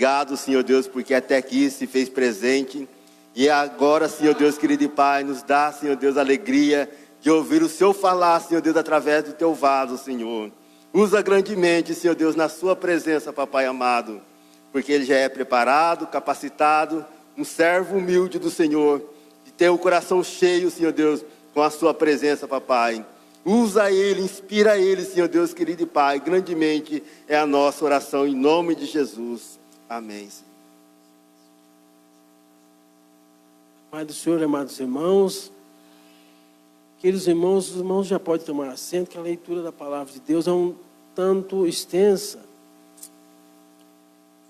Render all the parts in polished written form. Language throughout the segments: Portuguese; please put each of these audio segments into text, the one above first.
Obrigado, Senhor Deus, porque até aqui se fez presente. E agora, Senhor Deus, querido Pai, nos dá, Senhor Deus, a alegria de ouvir o Senhor falar, Senhor Deus, através do Teu vaso, Senhor. Usa grandemente, Senhor Deus, na Sua presença, Papai amado, porque Ele já é preparado, capacitado, um servo humilde do Senhor, de ter o coração cheio, Senhor Deus, com a Sua presença, Papai. Usa Ele, inspira Ele, Senhor Deus, querido Pai, grandemente é a nossa oração, em nome de Jesus. Amém. Pai do Senhor, amados irmãos, queridos irmãos, os irmãos já podem tomar assento, que a leitura da palavra de Deus é um tanto extensa.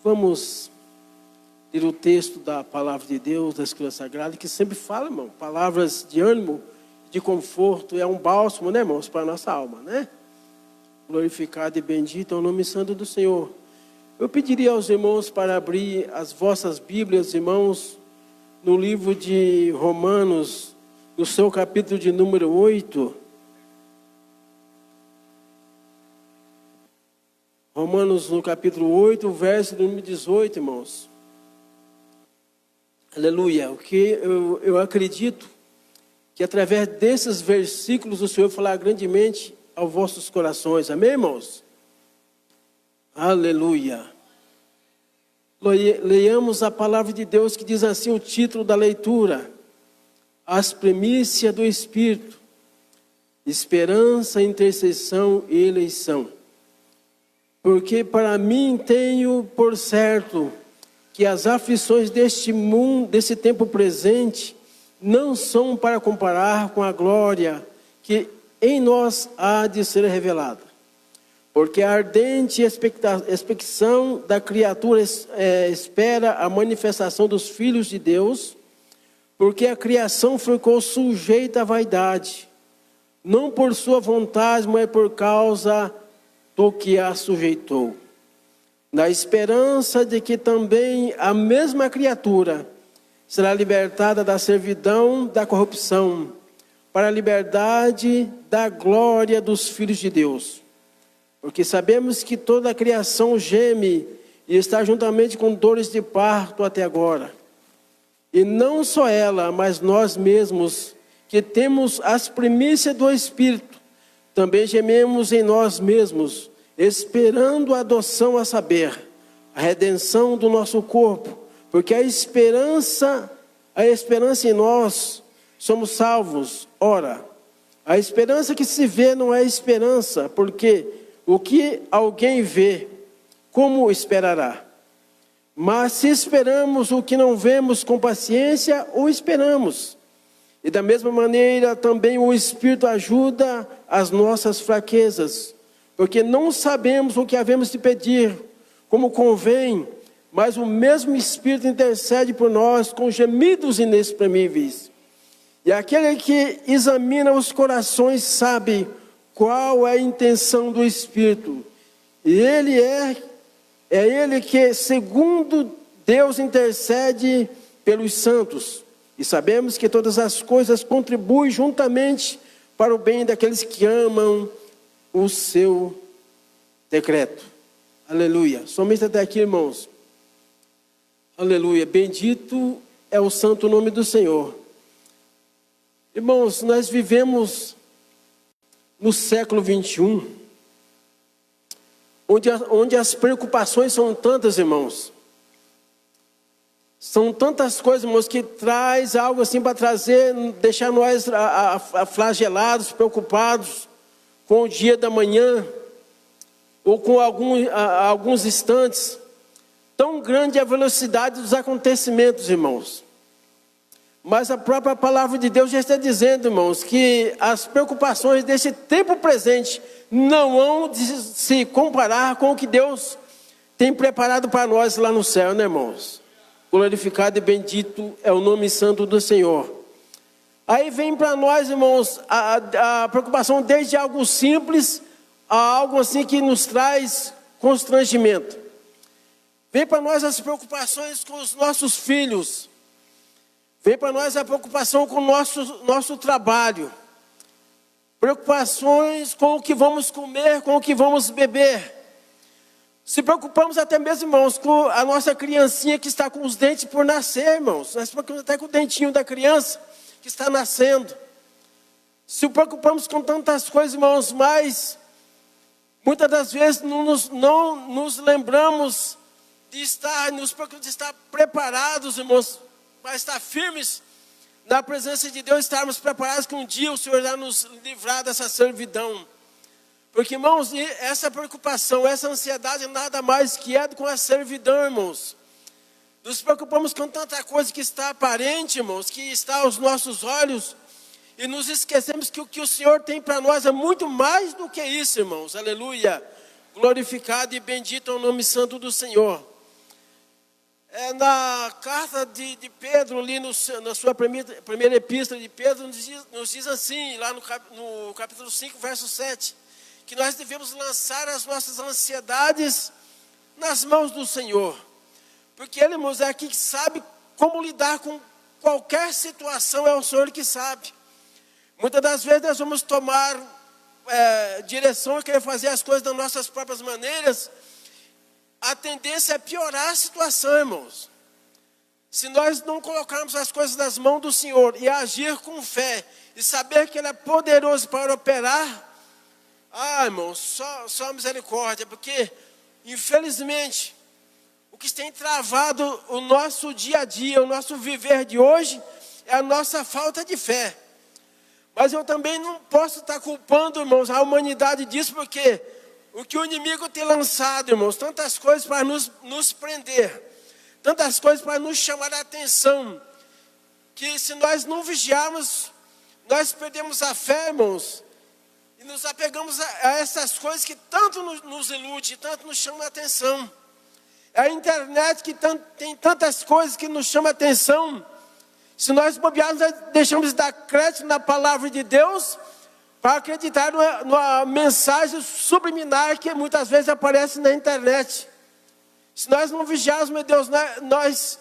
Vamos ler o texto da palavra de Deus, da Escritura Sagrada, que sempre fala, irmão, palavras de ânimo, de conforto, é um bálsamo, né, irmãos, para a nossa alma, né? Glorificado e bendito é o nome santo do Senhor. Eu pediria aos irmãos para abrir as vossas Bíblias, irmãos, no livro de Romanos, no seu capítulo de número 8. Romanos, no capítulo 8, verso número 18, irmãos. Aleluia. O que eu acredito que através desses versículos o Senhor falar grandemente aos vossos corações. Amém, irmãos? Aleluia. Leiamos a palavra de Deus que diz assim o título da leitura: As primícias do Espírito, esperança, intercessão e eleição. Porque para mim tenho por certo que as aflições deste mundo, desse tempo presente, não são para comparar com a glória que em nós há de ser revelada. Porque a ardente expectação da criatura espera a manifestação dos filhos de Deus, porque a criação ficou sujeita à vaidade, não por sua vontade, mas por causa do que a sujeitou. Na esperança de que também a mesma criatura será libertada da servidão, da corrupção, para a liberdade da glória dos filhos de Deus. Porque sabemos que toda a criação geme e está juntamente com dores de parto até agora. E não só ela, mas nós mesmos, que temos as primícias do Espírito, também gememos em nós mesmos, esperando a adoção, a saber, a redenção do nosso corpo. Porque a esperança em nós somos salvos. Ora, a esperança que se vê não é esperança, porque o que alguém vê, como esperará? Mas se esperamos o que não vemos com paciência, o esperamos. E da mesma maneira também o Espírito ajuda as nossas fraquezas, porque não sabemos o que havemos de pedir, como convém, mas o mesmo Espírito intercede por nós com gemidos inexprimíveis. E aquele que examina os corações sabe qual é a intenção do Espírito. E é Ele que, segundo Deus, intercede pelos santos. E sabemos que todas as coisas contribuem juntamente para o bem daqueles que amam o seu decreto. Aleluia. Somente até aqui, irmãos. Aleluia. Bendito é o santo nome do Senhor. Irmãos, nós vivemos no século 21, onde as preocupações são tantas, irmãos. São tantas coisas, irmãos, que traz algo assim para trazer, deixar nós flagelados, preocupados com o dia da manhã, ou com alguns instantes. Tão grande é a velocidade dos acontecimentos, irmãos. Mas a própria palavra de Deus já está dizendo, irmãos, que as preocupações desse tempo presente não vão de se comparar com o que Deus tem preparado para nós lá no céu, né, irmãos? Glorificado e bendito é o nome santo do Senhor. Aí vem para nós, irmãos, a preocupação desde algo simples a algo assim que nos traz constrangimento. Vem para nós as preocupações com os nossos filhos. Vem para nós a preocupação com o nosso trabalho. Preocupações com o que vamos comer, com o que vamos beber. Se preocupamos até mesmo, irmãos, com a nossa criancinha que está com os dentes por nascer, irmãos. Nós se preocupamos até com o dentinho da criança que está nascendo. Se preocupamos com tantas coisas, irmãos, mas muitas das vezes não nos lembramos de estar preparados, irmãos, para estar firmes na presença de Deus, estarmos preparados que um dia o Senhor irá nos livrar dessa servidão. Porque, irmãos, essa preocupação, essa ansiedade nada mais que é com a servidão, irmãos. Nos preocupamos com tanta coisa que está aparente, irmãos, que está aos nossos olhos, e nos esquecemos que o que o Senhor tem para nós é muito mais do que isso, irmãos. Aleluia. Glorificado e bendito é o nome santo do Senhor. Na carta de Pedro, ali na sua primeira epístola de Pedro, nos diz assim, lá no capítulo 5, verso 7, que nós devemos lançar as nossas ansiedades nas mãos do Senhor. Porque Ele, irmãos, é aqui que sabe como lidar com qualquer situação, é o Senhor que sabe. Muitas das vezes nós vamos tomar direção e querer fazer as coisas das nossas próprias maneiras. A tendência é piorar a situação, irmãos. Se nós não colocarmos as coisas nas mãos do Senhor e agir com fé, e saber que Ele é poderoso para operar, irmãos, só misericórdia, porque, infelizmente, o que tem travado o nosso dia a dia, o nosso viver de hoje, é a nossa falta de fé. Mas eu também não posso estar culpando, irmãos, a humanidade disso, porque o que o inimigo tem lançado, irmãos, tantas coisas para nos prender, tantas coisas para nos chamar a atenção, que se nós não vigiarmos, nós perdemos a fé, irmãos, e nos apegamos a essas coisas que tanto nos ilude, tanto nos chamam a atenção. É a internet que tem tantas coisas que nos chamam a atenção. Se nós bobearmos, nós deixamos de dar crédito na palavra de Deus para acreditar numa mensagem subliminar que muitas vezes aparece na internet. Se nós não vigiarmos, meu Deus, nós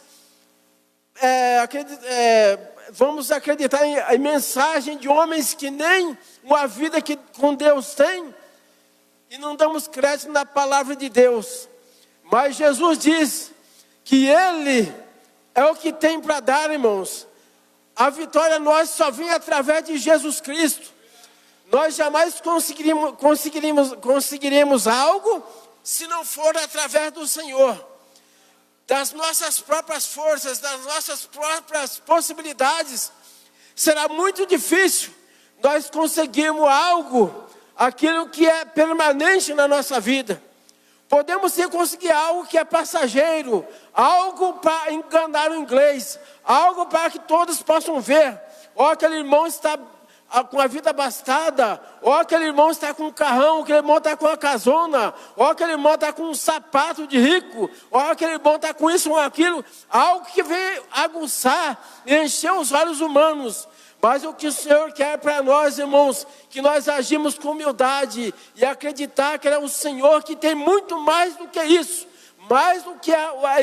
vamos acreditar em mensagem de homens que nem uma vida que com Deus tem, e não damos crédito na palavra de Deus. Mas Jesus diz que Ele é o que tem para dar, irmãos. A vitória a nós só vem através de Jesus Cristo. Nós jamais conseguiremos algo se não for através do Senhor. Das nossas próprias forças, das nossas próprias possibilidades, será muito difícil nós conseguirmos algo, aquilo que é permanente na nossa vida. Podemos sim conseguir algo que é passageiro, algo para enganar o inglês, algo para que todos possam ver. Ou aquele irmão está com a vida abastada, ou aquele irmão está com um carrão, aquele irmão está com uma casona, ou aquele irmão está com um sapato de rico, ou aquele irmão está com isso ou aquilo, algo que vem aguçar e encher os olhos humanos. Mas o que o Senhor quer para nós, irmãos, que nós agimos com humildade e acreditar que é o Senhor que tem muito mais do que isso, mais do que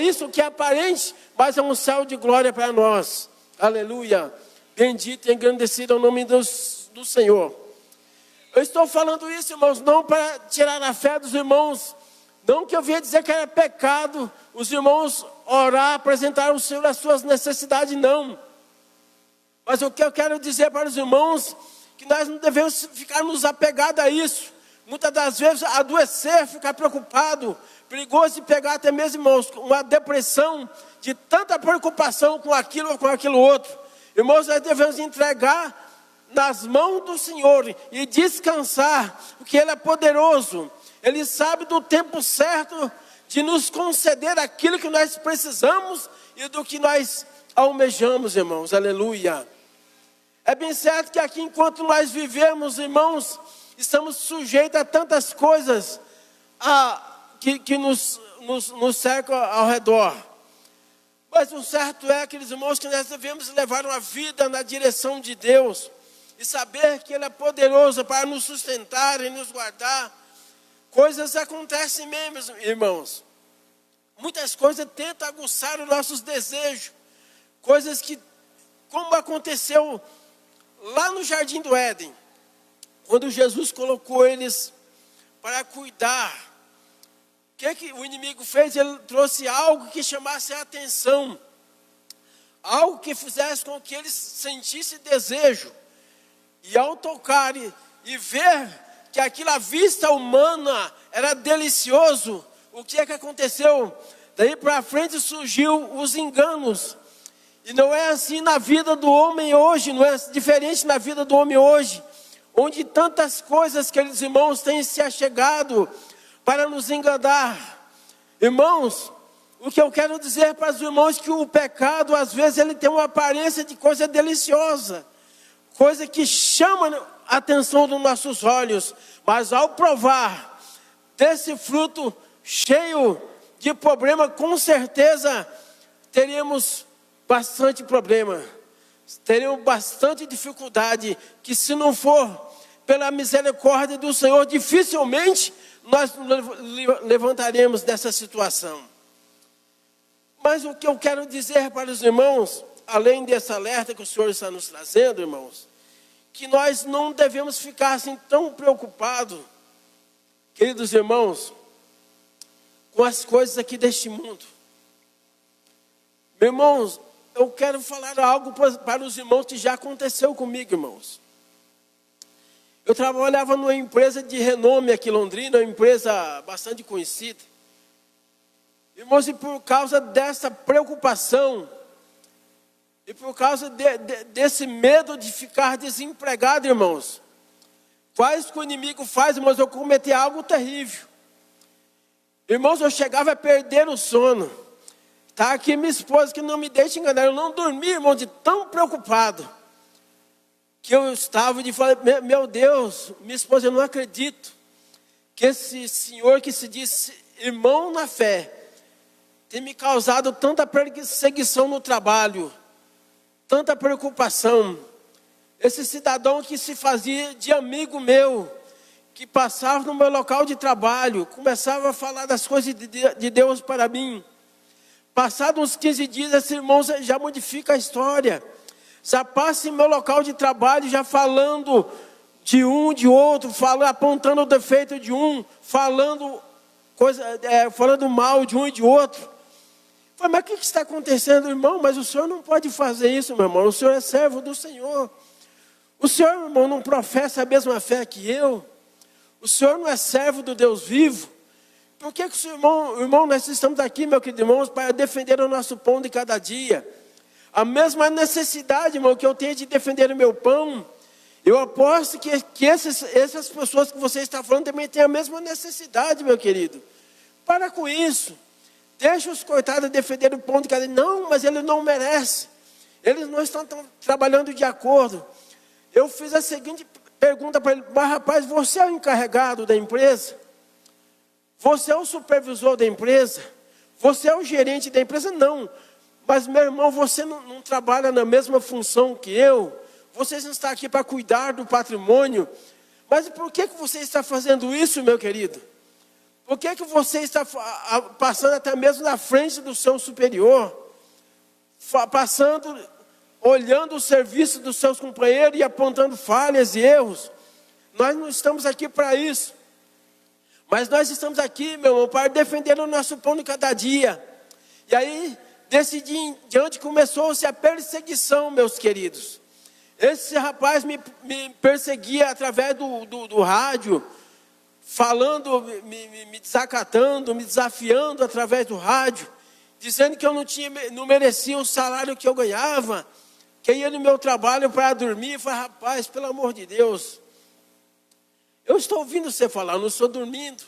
isso que é aparente, mas é um céu de glória para nós. Aleluia. Bendito e engrandecido é o nome do Senhor. Eu estou falando isso, irmãos, não para tirar a fé dos irmãos, não que eu venha dizer que era pecado os irmãos orar, apresentar ao Senhor as suas necessidades, não. Mas o que eu quero dizer para os irmãos, que nós não devemos ficar nos apegados a isso. Muitas das vezes adoecer, ficar preocupado, perigoso de pegar até mesmo, irmãos, uma depressão de tanta preocupação com aquilo ou com aquilo outro. Irmãos, nós devemos entregar nas mãos do Senhor e descansar, porque Ele é poderoso. Ele sabe do tempo certo de nos conceder aquilo que nós precisamos e do que nós almejamos, irmãos. Aleluia. É bem certo que aqui, enquanto nós vivemos, irmãos, estamos sujeitos a tantas coisas que nos cercam ao redor. Mas o certo é, aqueles irmãos, que nós devemos levar uma vida na direção de Deus e saber que Ele é poderoso para nos sustentar e nos guardar. Coisas acontecem mesmo, irmãos. Muitas coisas tentam aguçar os nossos desejos. Coisas que, como aconteceu lá no Jardim do Éden, quando Jesus colocou eles para cuidar que o inimigo fez? Ele trouxe algo que chamasse a atenção, algo que fizesse com que eles sentissem desejo. E ao tocar e ver que aquilo à vista humana era delicioso, o que é que aconteceu? Daí para frente surgiu os enganos. E não é assim na vida do homem hoje, não é diferente na vida do homem hoje, onde tantas coisas, queridos irmãos, têm se achegado para nos enganar. Irmãos, o que eu quero dizer para os irmãos é que o pecado, às vezes, ele tem uma aparência de coisa deliciosa, coisa que chama a atenção dos nossos olhos, mas ao provar desse fruto cheio de problema, com certeza teríamos bastante problema, teríamos bastante dificuldade, que se não for pela misericórdia do Senhor, dificilmente nós levantaremos dessa situação. Mas o que eu quero dizer para os irmãos, além desse alerta que o Senhor está nos trazendo, irmãos, que nós não devemos ficar assim tão preocupados, queridos irmãos, com as coisas aqui deste mundo. Meus irmãos, eu quero falar algo para os irmãos que já aconteceu comigo, irmãos. Eu trabalhava numa empresa de renome aqui em Londrina, uma empresa bastante conhecida. Irmãos, e por causa dessa preocupação, e por causa desse medo de ficar desempregado, irmãos, faz o que o inimigo faz, irmãos, eu cometi algo terrível. Irmãos, eu chegava a perder o sono. Está aqui minha esposa que não me deixa enganar. Eu não dormi, irmão, de tão preocupado que eu estava de falar, meu Deus, minha esposa, eu não acredito que esse senhor que se diz irmão na fé tem me causado tanta perseguição no trabalho, tanta preocupação. Esse cidadão que se fazia de amigo meu, que passava no meu local de trabalho, começava a falar das coisas de Deus para mim. Passados uns 15 dias, esse irmão já modifica a história. Já passa em meu local de trabalho, já falando de um, de outro, apontando o defeito de um, falando mal de um e de outro. Falei, mas o que está acontecendo, irmão? Mas o senhor não pode fazer isso, meu irmão. O senhor é servo do Senhor. O senhor, meu irmão, não professa a mesma fé que eu. O senhor não é servo do Deus vivo. Por que o senhor, irmão, nós estamos aqui, meus queridos irmãos, para defender o nosso pão de cada dia? A mesma necessidade, irmão, que eu tenho de defender o meu pão, eu aposto que essas pessoas que você está falando também têm a mesma necessidade, meu querido. Para com isso. Deixa os coitados defender o pão de cada dia. Não, mas ele não merece. Eles não estão trabalhando de acordo. Eu fiz a seguinte pergunta para ele, mas rapaz, você é o encarregado da empresa? Você é o supervisor da empresa? Você é o gerente da empresa? Não. Mas, meu irmão, você não trabalha na mesma função que eu. Você não está aqui para cuidar do patrimônio. Mas por que você está fazendo isso, meu querido? Por que você está passando até mesmo na frente do seu superior? Passando, olhando o serviço dos seus companheiros e apontando falhas e erros. Nós não estamos aqui para isso. Mas nós estamos aqui, meu irmão, para defender o nosso pão de cada dia. E aí, desse dia em diante, começou-se a perseguição, meus queridos. Esse rapaz me perseguia através do rádio, falando, me desacatando, me desafiando através do rádio, dizendo que eu não merecia o salário que eu ganhava, que ia no meu trabalho para dormir. Eu falei, rapaz, pelo amor de Deus, eu estou ouvindo você falar, eu não estou dormindo.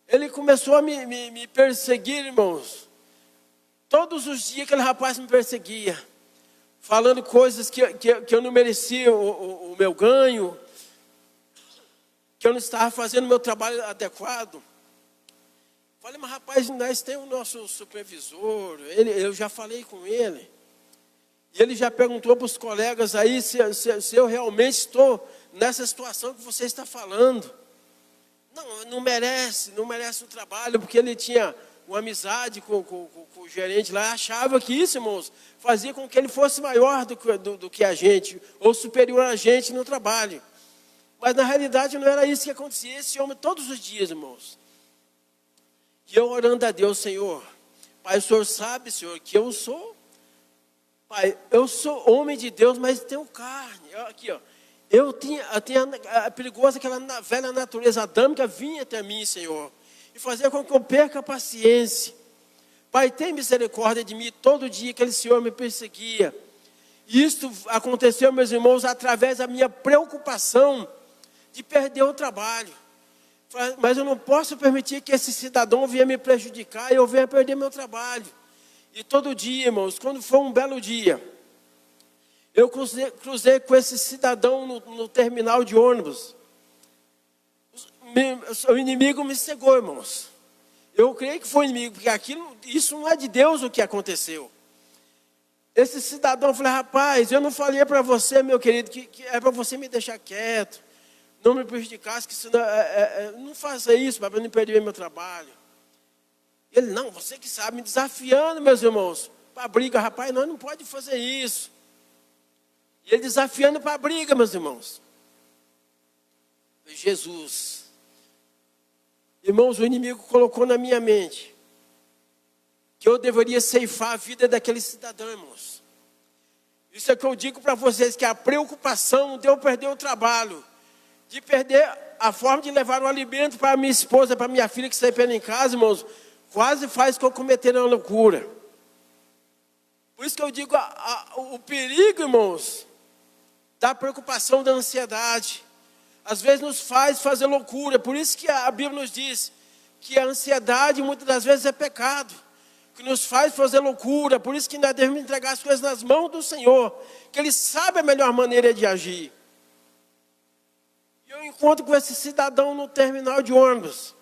Ele começou a me perseguir, irmãos. Todos os dias aquele rapaz me perseguia, falando coisas que eu não merecia o meu ganho, que eu não estava fazendo o meu trabalho adequado. Falei, mas rapaz, nós temos o nosso supervisor, eu já falei com ele. E ele já perguntou para os colegas aí se eu realmente estou nessa situação que você está falando. Não merece o trabalho, porque ele tinha uma amizade com o gerente lá, achava que isso, irmãos, fazia com que ele fosse maior do que a gente, ou superior a gente no trabalho. Mas na realidade não era isso que acontecia. Esse homem, todos os dias, irmãos, E eu orando a Deus, Senhor, Pai, o Senhor sabe, Senhor, que eu sou, Pai, eu sou homem de Deus, mas tenho carne. Aqui, ó. Eu tinha a perigosa, aquela velha natureza adâmica vinha até mim, Senhor, e fazia com que eu perca a paciência. Pai, tem misericórdia de mim todo dia, aquele Senhor me perseguia. E isso aconteceu, meus irmãos, através da minha preocupação de perder o trabalho. Mas eu não posso permitir que esse cidadão venha me prejudicar e eu venha perder meu trabalho. E todo dia, irmãos, quando foi um belo dia, eu cruzei com esse cidadão no terminal de ônibus. O inimigo me cegou, irmãos. Eu creio que foi inimigo, porque isso não é de Deus o que aconteceu. Esse cidadão falou: rapaz, eu não falei para você, meu querido, que é para você me deixar quieto, não me prejudicasse, que senão, não faça isso para não perder meu trabalho. Ele: não, você que sabe, me desafiando, meus irmãos, para a briga. Rapaz, nós não pode fazer isso. E ele desafiando para a briga, meus irmãos. Jesus. Irmãos, o inimigo colocou na minha mente que eu deveria ceifar a vida daquele cidadão, irmãos. Isso é que eu digo para vocês, que a preocupação de eu perder o trabalho, de perder a forma de levar o alimento para minha esposa, para minha filha que está esperando em casa, irmãos, quase faz que eu cometer uma loucura. Por isso que eu digo, o perigo, irmãos, da preocupação, da ansiedade, às vezes nos faz fazer loucura. Por isso que a Bíblia nos diz que a ansiedade muitas das vezes é pecado, que nos faz fazer loucura. Por isso que nós devemos entregar as coisas nas mãos do Senhor, que Ele sabe a melhor maneira de agir. E eu encontro com esse cidadão no terminal de ônibus.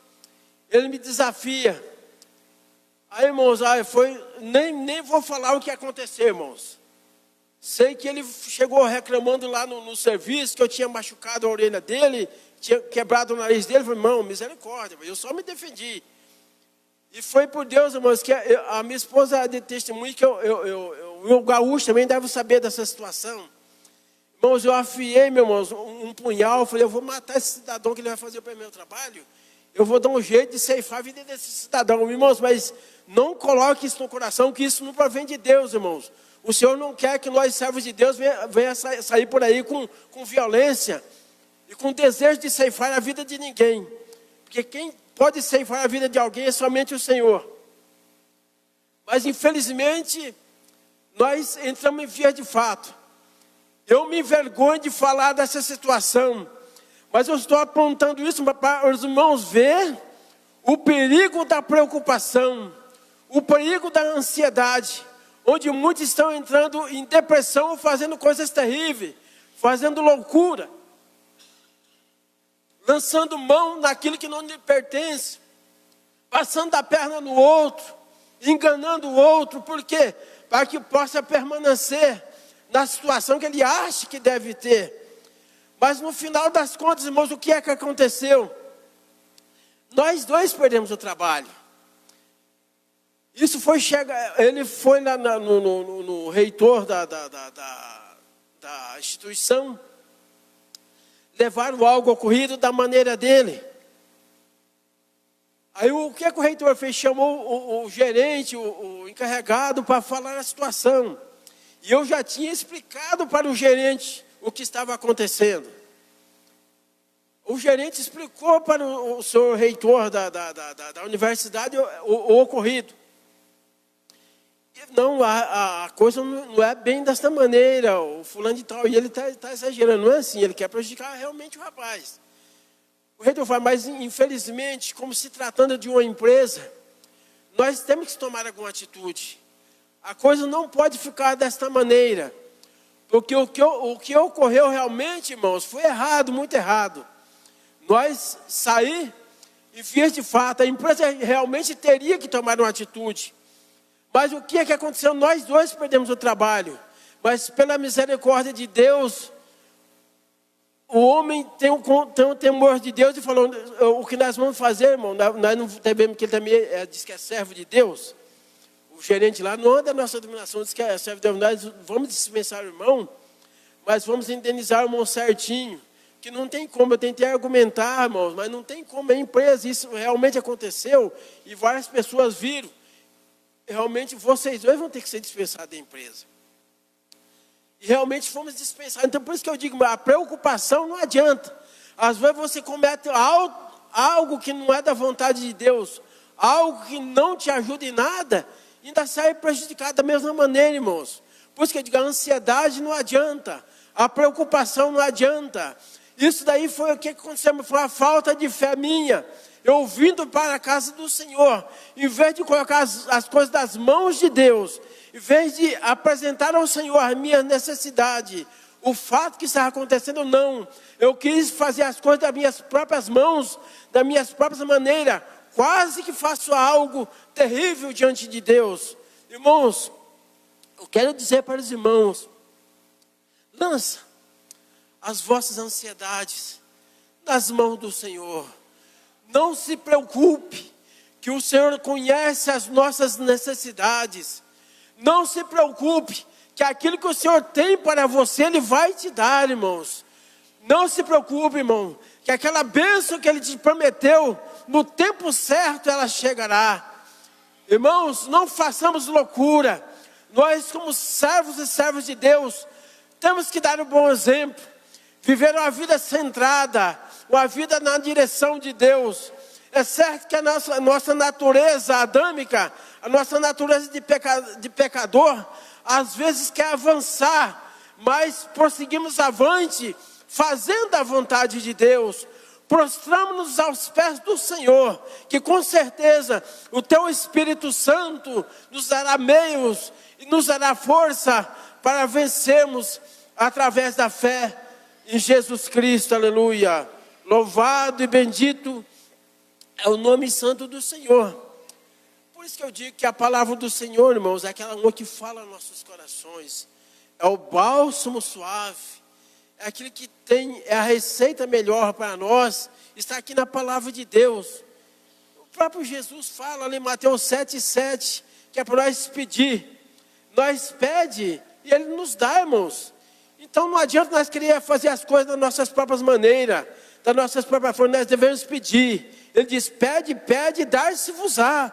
Ele me desafia. Aí, irmãos, nem vou falar o que aconteceu, irmãos. Sei que ele chegou reclamando lá no serviço, que eu tinha machucado a orelha dele, tinha quebrado o nariz dele. Eu falei: irmão, misericórdia, eu só me defendi. E foi por Deus, irmãos, que a minha esposa é de testemunho, que o gaúcho também deve saber dessa situação. Irmãos, eu afiei, meus irmãos, um punhal. Falei: eu vou matar esse cidadão, que ele vai fazer para o meu trabalho. Eu vou dar um jeito de ceifar a vida desse cidadão, irmãos. Mas não coloque isso no coração, que isso não provém de Deus, irmãos. O Senhor não quer que nós, servos de Deus, venha sair por aí com violência e com desejo de ceifar a vida de ninguém. Porque quem pode ceifar a vida de alguém é somente o Senhor. Mas, infelizmente, nós entramos em via de fato. Eu me envergonho de falar dessa situação, mas eu estou apontando isso para os irmãos ver o perigo da preocupação, o perigo da ansiedade, onde muitos estão entrando em depressão, fazendo coisas terríveis, fazendo loucura, lançando mão naquilo que não lhe pertence, passando a perna no outro, enganando o outro. Por quê? Para que possa permanecer na situação que ele acha que deve ter. Mas no final das contas, irmãos, o que é que aconteceu? Nós dois perdemos o trabalho. Isso foi ele foi lá no reitor da instituição, levaram algo ocorrido da maneira dele. Aí o que o reitor fez? Chamou o gerente, o encarregado, para falar a situação. E eu já tinha explicado para o gerente o que estava acontecendo. O gerente explicou para o senhor reitor da universidade o ocorrido. Não, a coisa não é bem desta maneira, o fulano de tal, e ele está exagerando. Não é assim, ele quer prejudicar realmente o rapaz. O reitor fala: mas infelizmente, como se tratando de uma empresa, nós temos que tomar alguma atitude. A coisa não pode ficar desta maneira, porque o que ocorreu realmente, irmãos, foi errado, muito errado. Nós sair em vias de fato, a empresa realmente teria que tomar uma atitude. Mas o que é que aconteceu? Nós dois perdemos o trabalho. Mas pela misericórdia de Deus, o homem tem um temor de Deus e falou: o que nós vamos fazer, irmão? Nós não devemos, porque ele também diz que é servo de Deus. O gerente lá, não é da nossa dominação, diz que é servo de Deus. Nós vamos dispensar o irmão, mas vamos indenizar o irmão certinho. que não tem como, eu tentei argumentar, irmãos, mas não tem como, é empresa, isso realmente aconteceu, e várias pessoas viram. Realmente vocês dois vão ter que ser dispensados da empresa. E realmente fomos dispensados. Então por isso que eu digo, a preocupação não adianta. Às vezes você comete algo que não é da vontade de Deus, algo que não te ajuda em nada, e ainda sai prejudicado da mesma maneira, irmãos. Por isso que eu digo, a ansiedade não adianta, a preocupação não adianta. Isso daí foi o que aconteceu, foi a falta de fé minha. Eu vindo para a casa do Senhor, em vez de colocar as coisas das mãos de Deus, em vez de apresentar ao Senhor a minha necessidade, o fato que estava acontecendo, não. Eu quis fazer as coisas das minhas próprias mãos, das minhas próprias maneiras. Quase que faço algo terrível diante de Deus. Irmãos, eu quero dizer para os irmãos, lança as vossas ansiedades nas mãos do Senhor. Não se preocupe, que o Senhor conhece as nossas necessidades. Não se preocupe, que aquilo que o Senhor tem para você, Ele vai te dar, irmãos. Não se preocupe, irmão, que aquela bênção que Ele te prometeu, no tempo certo ela chegará. Irmãos, não façamos loucura. Nós, como servos e servas de Deus, temos que dar um bom exemplo. Viver uma vida centrada, uma vida na direção de Deus. É certo que a nossa natureza adâmica, a nossa natureza de pecador, às vezes quer avançar, mas prosseguimos avante, fazendo a vontade de Deus. Prostramos-nos aos pés do Senhor, que com certeza o Teu Espírito Santo nos dará meios e nos dará força para vencermos através da fé em Jesus Cristo, aleluia. Louvado e bendito é o nome santo do Senhor. Por isso que eu digo que a palavra do Senhor, irmãos, é aquela uma que fala aos nossos corações. É o bálsamo suave. É aquilo que tem, é a receita melhor para nós. Está aqui na palavra de Deus. O próprio Jesus fala ali em Mateus 7,7, que é para nós pedir. Nós pede e Ele nos dá, irmãos. Então não adianta nós querer fazer as coisas das nossas próprias maneiras, das nossas próprias formas, nós devemos pedir. Ele diz, pede, pede, dar-se-vos-á.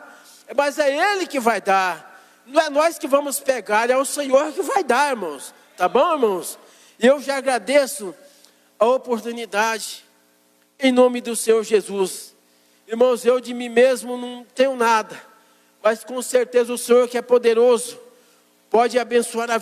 Mas é Ele que vai dar. Não é nós que vamos pegar, é o Senhor que vai dar, irmãos. Tá bom, irmãos? E eu já agradeço a oportunidade, em nome do Senhor Jesus. Irmãos, eu de mim mesmo não tenho nada, mas com certeza o Senhor que é poderoso, pode abençoar a